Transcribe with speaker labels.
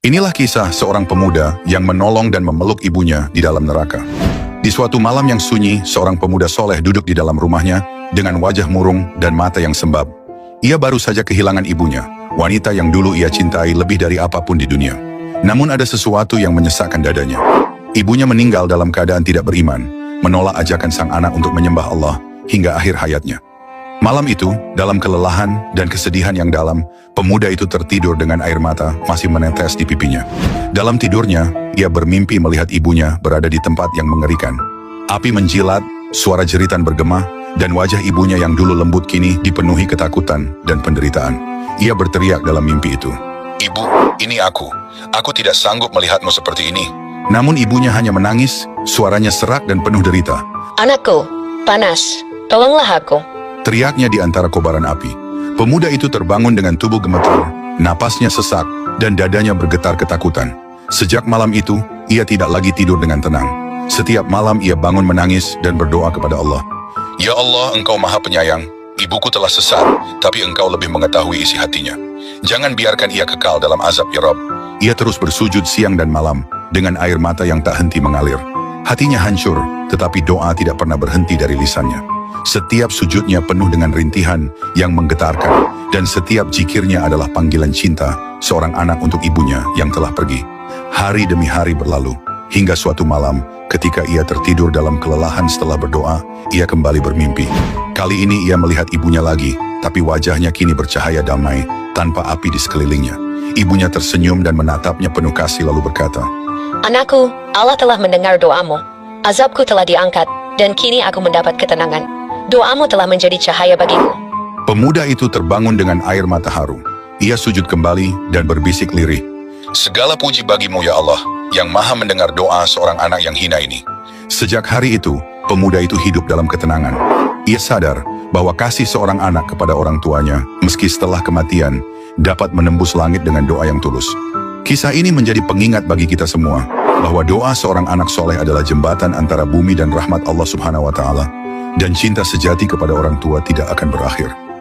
Speaker 1: Inilah kisah seorang pemuda yang menolong dan memeluk ibunya di dalam neraka. Di suatu malam yang sunyi, seorang pemuda soleh duduk di dalam rumahnya dengan wajah murung dan mata yang sembab. Ia baru saja kehilangan ibunya, wanita yang dulu ia cintai lebih dari apapun di dunia. Namun ada sesuatu yang menyesakkan dadanya. Ibunya meninggal dalam keadaan tidak beriman, menolak ajakan sang anak untuk menyembah Allah hingga akhir hayatnya. Malam itu, dalam kelelahan dan kesedihan yang dalam, pemuda itu tertidur dengan air mata masih menetes di pipinya. Dalam tidurnya, ia bermimpi melihat ibunya berada di tempat yang mengerikan. Api menjilat, suara jeritan bergema, dan wajah ibunya yang dulu lembut kini dipenuhi ketakutan dan penderitaan. Ia berteriak dalam mimpi itu, "Ibu, ini aku. Aku tidak sanggup melihatmu seperti ini." Namun ibunya hanya menangis, suaranya serak dan penuh derita.
Speaker 2: "Anakku, panas. Tolonglah aku."
Speaker 1: Teriaknya di antara kobaran api. Pemuda itu terbangun dengan tubuh gemetar, napasnya sesak, dan dadanya bergetar ketakutan. Sejak malam itu, ia tidak lagi tidur dengan tenang. Setiap malam ia bangun menangis dan berdoa kepada Allah. "Ya Allah, Engkau Maha Penyayang. Ibuku telah sesat, tapi Engkau lebih mengetahui isi hatinya. Jangan biarkan ia kekal dalam azab, ya Rabb." Ia terus bersujud siang dan malam, dengan air mata yang tak henti mengalir. Hatinya hancur, tetapi doa tidak pernah berhenti dari lisannya. Setiap sujudnya penuh dengan rintihan yang menggetarkan, dan setiap zikirnya adalah panggilan cinta seorang anak untuk ibunya yang telah pergi. Hari demi hari berlalu, hingga suatu malam ketika ia tertidur dalam kelelahan setelah berdoa, ia kembali bermimpi. Kali ini ia melihat ibunya lagi, tapi wajahnya kini bercahaya damai, tanpa api di sekelilingnya. Ibunya tersenyum dan menatapnya penuh kasih lalu berkata,
Speaker 2: "Anakku, Allah telah mendengar doamu. Azabku telah diangkat, dan kini aku mendapat ketenangan. Doamu telah menjadi cahaya bagiku."
Speaker 1: Pemuda itu terbangun dengan air mata haru. Ia sujud kembali dan berbisik lirih, "Segala puji bagimu ya Allah, yang maha mendengar doa seorang anak yang hina ini." Sejak hari itu, pemuda itu hidup dalam ketenangan. Ia sadar bahwa kasih seorang anak kepada orang tuanya, meski setelah kematian, dapat menembus langit dengan doa yang tulus. Kisah ini menjadi pengingat bagi kita semua, bahwa doa seorang anak soleh adalah jembatan antara bumi dan rahmat Allah Subhanahu wa Ta'ala. Dan cinta sejati kepada orang tua tidak akan berakhir.